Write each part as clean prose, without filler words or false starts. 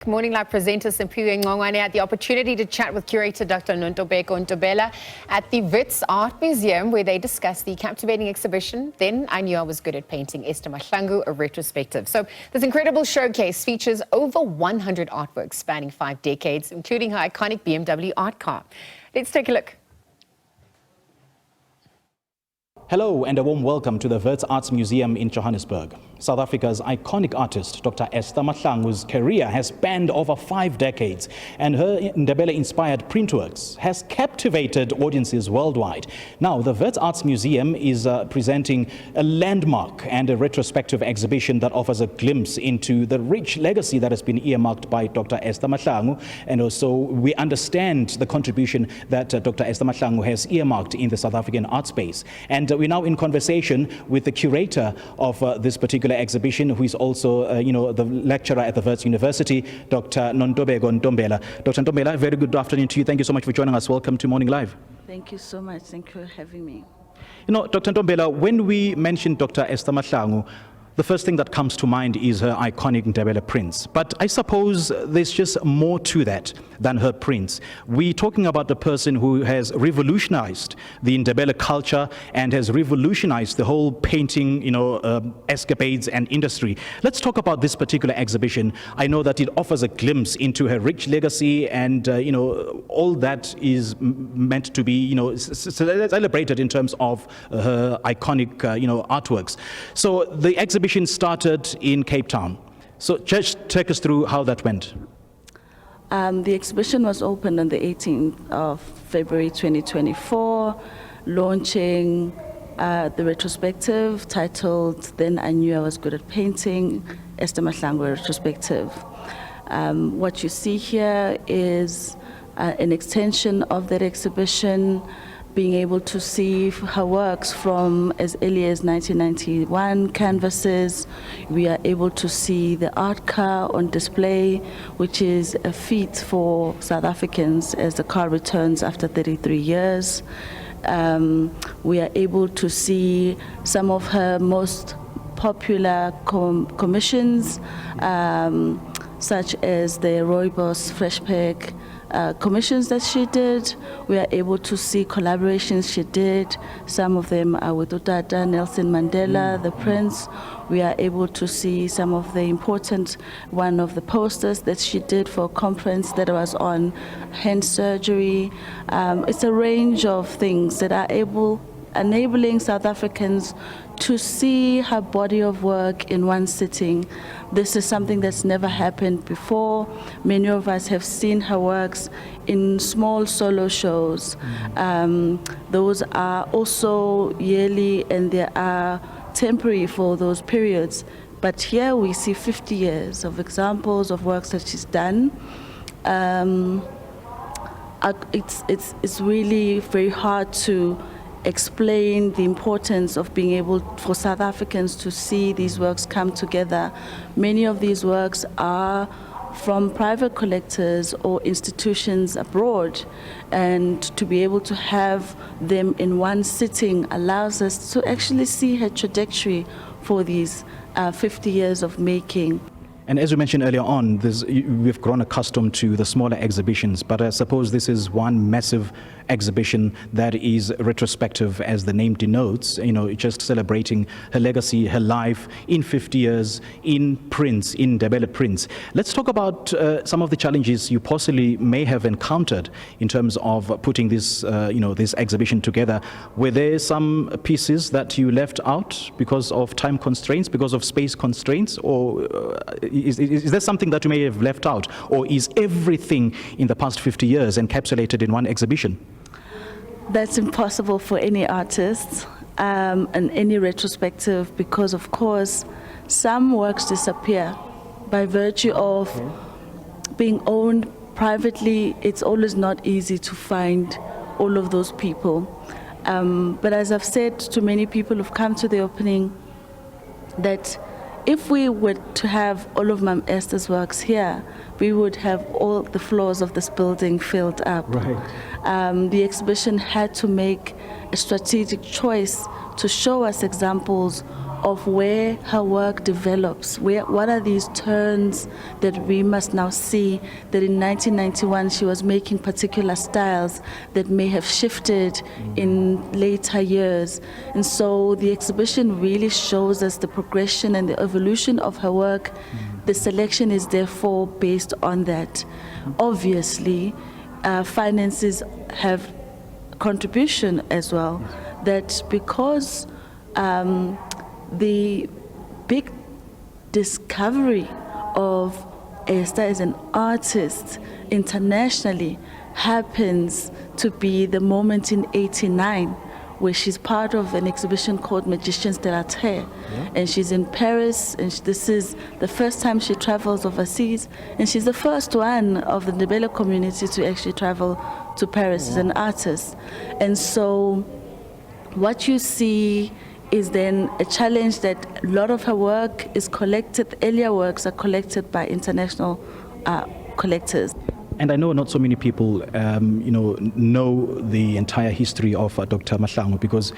Good morning, live presenter Simphiwe Ncongwane had the opportunity to chat with curator Dr. Nontobeko Ntombela at the Wits Art Museum, where they discussed the captivating exhibition, Then I Knew I Was Good at Painting, Esther Mahlangu, a retrospective. So this incredible showcase features over 100 artworks spanning 5 decades, including her iconic BMW Art Car. Let's take a look. Hello and a warm welcome to the Wits Art Museum in Johannesburg. South Africa's iconic artist, Dr. Esther Mahlangu's career has spanned over 5 decades, and her Ndebele-inspired printworks has captivated audiences worldwide. Now, the Wits Art Museum is presenting a landmark and a retrospective exhibition that offers a glimpse into the rich legacy that has been earmarked by Dr. Esther Mahlangu, and also we understand the contribution that Dr. Esther Mahlangu has earmarked in the South African art space. And we're now in conversation with the curator of this particular exhibition, who is also, the lecturer at the Wits University, Dr. Nontobeko Ntombela. Dr. Ntombela, very good afternoon to you. Thank you so much for joining us. Welcome to Morning Live. Thank you so much. Thank you for having me. You know, Dr. Ntombela, when we mention Dr. Esther Mahlangu, the first thing that comes to mind is her iconic Ndebele prints. But I suppose there's just more to that than her prints. We're talking about the person who has revolutionized the Ndebele culture and has revolutionized the whole painting, escapades and industry. Let's talk about this particular exhibition. I know that it offers a glimpse into her rich legacy, and all that is meant to be, celebrated in terms of her iconic, artworks. So the exhibition started in Cape Town. So just take us through how that went. The exhibition was opened on the 18th of February 2024, launching the retrospective titled Then I Knew I Was Good at Painting, Esther Mahlangu retrospective. What you see here is an extension of that exhibition, being able to see her works from as early as 1991 canvases. We are able to see the art car on display, which is a feat for South Africans as the car returns after 33 years. We are able to see some of her most popular commissions, such as the Rooibos Fresh Pack commissions that she did. We are able to see collaborations she did. Some of them are with Utata, Nelson Mandela, the Prince. We are able to see some of the important, one of the posters that she did for a conference that was on hand surgery. It's a range of things that are enabling South Africans to see her body of work in one sitting. This is something that's never happened before. Many of us have seen her works in small solo shows. Those are also yearly, and they are temporary for those periods. But here we see 50 years of examples of works that she's done. It's really very hard to explain the importance of being able for South Africans to see these works come together. Many of these works are from private collectors or institutions abroad, and to be able to have them in one sitting allows us to actually see her trajectory for these 50 years of making. And as we mentioned earlier on, we've grown accustomed to the smaller exhibitions, but I suppose this is one massive exhibition that is retrospective, as the name denotes, just celebrating her legacy, her life in 50 years in prints, in Ndebele prints. Let's talk about some of the challenges you possibly may have encountered in terms of putting this, this exhibition together. Were there some pieces that you left out because of time constraints, because of space constraints, or is there something that you may have left out, or is everything in the past 50 years encapsulated in one exhibition? That's impossible for any artist and any retrospective, because of course some works disappear by virtue of being owned privately. It's always not easy to find all of those people. But as I've said to many people who've come to the opening, that if we were to have all of Mam Esther's works here, we would have all the floors of this building filled up. Right. The exhibition had to make a strategic choice to show us examples of where her work develops. What are these turns that we must now see that in 1991 she was making particular styles that may have shifted in later years. And so the exhibition really shows us the progression and the evolution of her work. The selection is therefore based on that. Obviously, finances have contribution as well, that because the big discovery of Esther as an artist internationally happens to be the moment in '89 where she's part of an exhibition called Magicians de la Terre. And she's in Paris, and this is the first time she travels overseas, and she's the first one of the Ndebele community to actually travel to Paris as an artist. And so what you see is then a challenge that a lot of her work is collected, earlier works are collected by international collectors. And I know not so many people, know the entire history of Dr. Mahlangu, because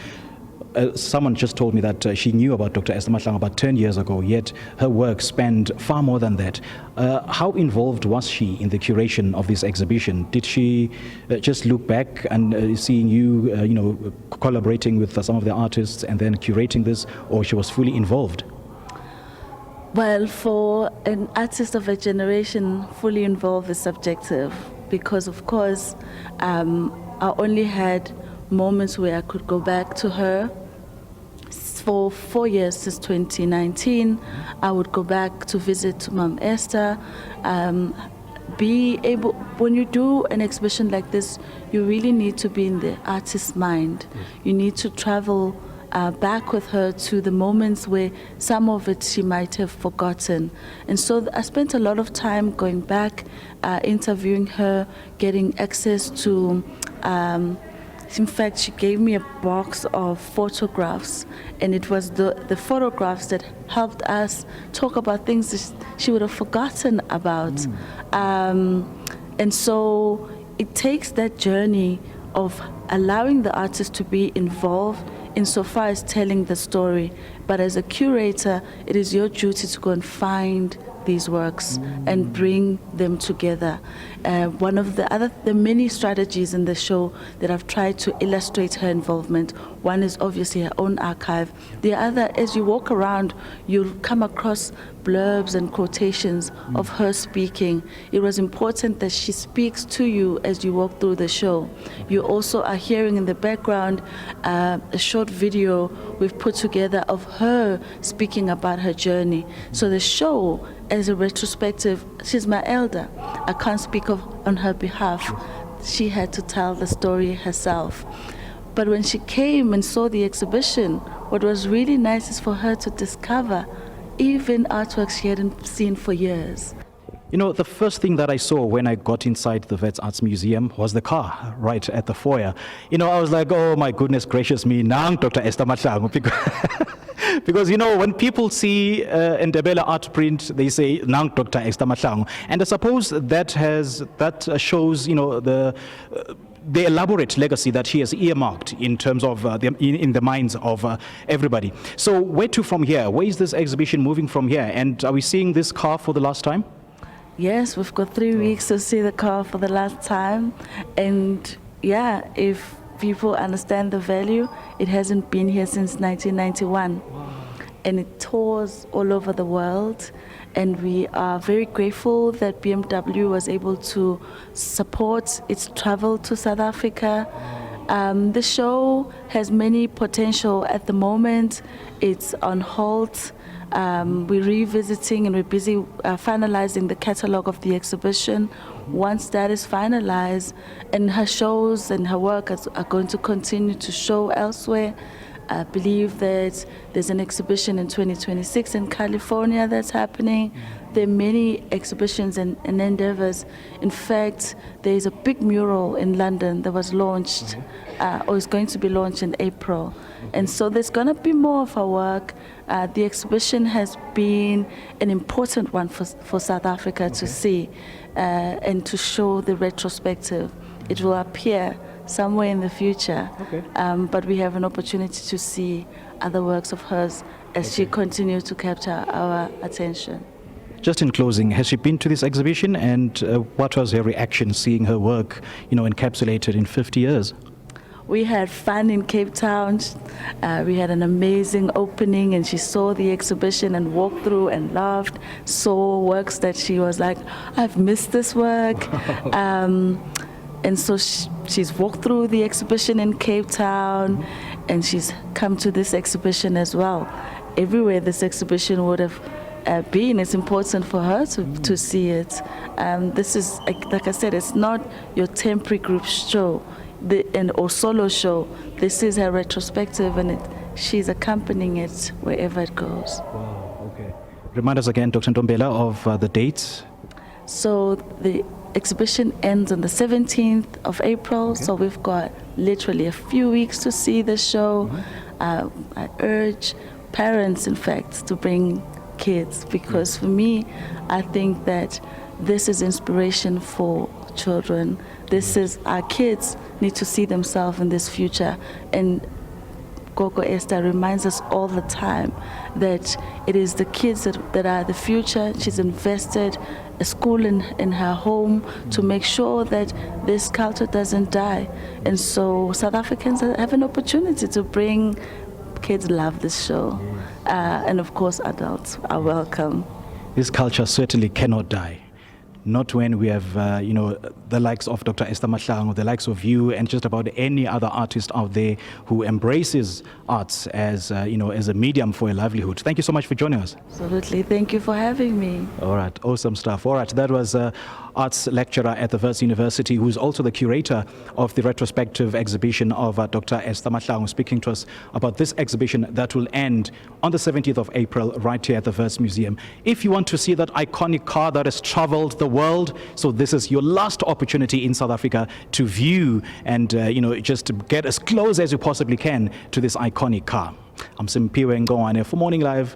someone just told me that she knew about Dr. Esther Mahlangu about 10 years ago, yet her work spanned far more than that. How involved was she in the curation of this exhibition? Did she just look back and seeing you, collaborating with some of the artists and then curating this, or she was fully involved? Well, for an artist of a generation, fully involved is subjective, because of course I only had moments where I could go back to her. For 4 years, since 2019, I would go back to visit Mom Esther. When you do an exhibition like this, you really need to be in the artist's mind. You need to travel back with her to the moments where some of it she might have forgotten. And so I spent a lot of time going back, interviewing her, getting access to, in fact, she gave me a box of photographs, and it was the photographs that helped us talk about things that she would have forgotten about. And so it takes that journey of allowing the artist to be involved insofar as telling the story. But as a curator, it is your duty to go and find these works and bring them together. One of the many strategies in the show that I've tried to illustrate her involvement, one is obviously her own archive. The other, as you walk around, you'll come across blurbs and quotations of her speaking. It was important that she speaks to you as you walk through the show. You also are hearing in the background a short video we've put together of her speaking about her journey. So the show, as a retrospective, she's my elder. I can't speak on her behalf. She had to tell the story herself. But when she came and saw the exhibition, what was really nice is for her to discover even artworks she hadn't seen for years. You know, the first thing that I saw when I got inside the Wits Art Museum was the car right at the foyer. I was like, oh my goodness gracious me, nang Dr. Esther Mahlangu. Because, when people see a Ndebele art print, they say, nang Dr. Esther Mahlangu. And I suppose that shows, the elaborate legacy that she has earmarked in terms of in the minds of everybody. So where to from here? Where is this exhibition moving from here? And are we seeing this car for the last time? Yes, we've got 3 weeks to see the car for the last time. And yeah, if people understand the value, it hasn't been here since 1991. And it tours all over the world. And we are very grateful that BMW was able to support its travel to South Africa. The show has many potential at the moment. It's on hold. We're revisiting and we're busy finalizing the catalog of the exhibition. Once that is finalized, and her shows and her work are going to continue to show elsewhere. I believe that there's an exhibition in 2026 in California that's happening. There are many exhibitions and endeavors. In fact, there's a big mural in London that was launched, or is going to be launched in April. And so there's going to be more of our work. The exhibition has been an important one for South Africa to see and to show the retrospective. It will appear somewhere in the future, but we have an opportunity to see other works of hers as she continues to capture our attention. Just in closing, has she been to this exhibition, and what was her reaction seeing her work, encapsulated in 50 years? We had fun in Cape Town. We had an amazing opening, and she saw the exhibition and walked through and laughed, saw works that she was like, I've missed this work. And so she's walked through the exhibition in Cape Town, and she's come to this exhibition as well. Everywhere this exhibition would have been, it's important for her to see it. This is, like I said, it's not your temporary group show or solo show. This is her retrospective, and she's accompanying it wherever it goes. Wow, okay. Remind us again, Dr. Ntombela, of the dates. So the exhibition ends on the 17th of April, Okay. so we've got literally a few weeks to see the show. I urge parents, in fact, to bring kids, because for me, I think that this is inspiration for children. This is, our kids need to see themselves in this future, and Gogo Esther reminds us all the time that it is the kids that are the future. She's invested a school in her home to make sure that this culture doesn't die. And so South Africans have an opportunity to bring kids. Love this show. And of course, adults are welcome. This culture certainly cannot die. Not when we have, the likes of Dr. Esther Mahlangu, the likes of you, and just about any other artist out there who embraces arts as, as a medium for a livelihood. Thank you so much for joining us. Absolutely. Thank you for having me. All right, awesome stuff. All right, that was arts lecturer at the Wits University, who is also the curator of the retrospective exhibition of Dr. Esther Mahlangu, speaking to us about this exhibition that will end on the 17th of April right here at the Wits Museum. If you want to see that iconic car that has traveled the world, so this is your last opportunity in South Africa to view and just to get as close as you possibly can to this iconic car. I'm Simphiwe Ncongwane for Morning Live.